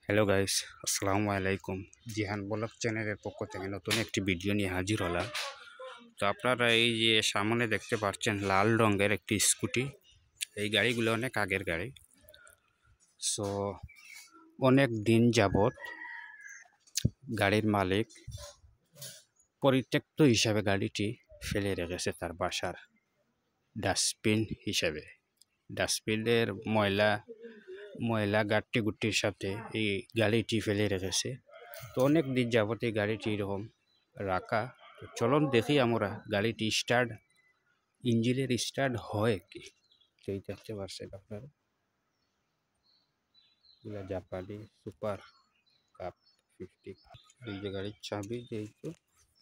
Hello guys, আসসালামু আলাইকুম। Jihan blog চ্যানেলের পক্ষ থেকে নতুন একটি ভিডিও নিয়ে হাজির হলাম। তো আপনারা এই যে সামনে দেখতে পাচ্ছেন লাল রঙের একটি স্কুটি। এই গাড়িগুলো অনেক আগের গাড়ি। সো অনেক দিন যাবত গাড়ির মালিক পরিত্যক্ত হিসাবে গাড়িটি ফেলে রেখেছে তার বাসার ডাস্টবিন হিসাবে। ডাস্টবিনের ময়লা গাট্টি গুট্টির সাথে এই গাড়িটি ফেলে রেখেছে। তো অনেক দিন যাবত এই গাড়িটি এরকম রাখা। তো চলুন দেখি আমরা গাড়িটি ইঞ্জিনের স্টার্ট হয় কি। সেই দেখতে পাচ্ছেন আপনারা, জাপানি সুপার কাপ 50। এই যে গাড়ির চাবি, এই তো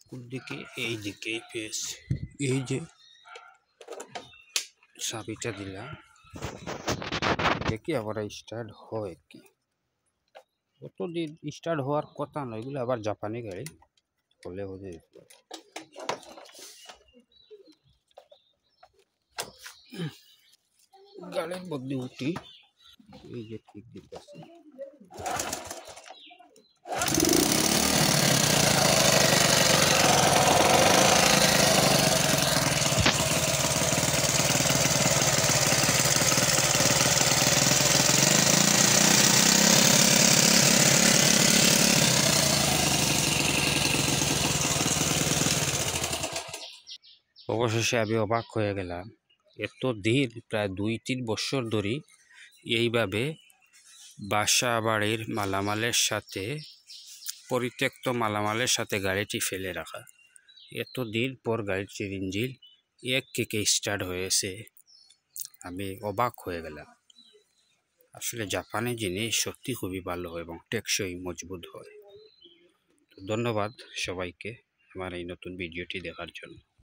কোন দিকে, এই দিকেই পেয়েছে। এই যে চাবিটা দিলাম, দেখি আবার স্টার্ট হয় কি। কতদিন স্টার্ট হওয়ার কথা নয়, এগুলো আবার জাপানি গাড়ি হলে হয়ে যেত। গাড়ির মধ্যে উঠি, এই যে ঠিক দিতেছে। অবশেষে আমি অবাক হয়ে গেলাম। এত দিন, প্রায় 2-3 বছর ধরে এইভাবে বাসা বাড়ির পরিত্যক্ত মালামালের সাথে গাড়িটি ফেলে রাখা। এত দিন পর গাড়িটির ইঞ্জিন এক কেকে স্টার্ট হয়েছে। আমি অবাক হয়ে গেলাম। আসলে জাপানি জিনিস সত্যি খুবই ভালো হয় এবং টেকসই মজবুত হয়। ধন্যবাদ সবাইকে আমার এই নতুন ভিডিওটি দেখার জন্য।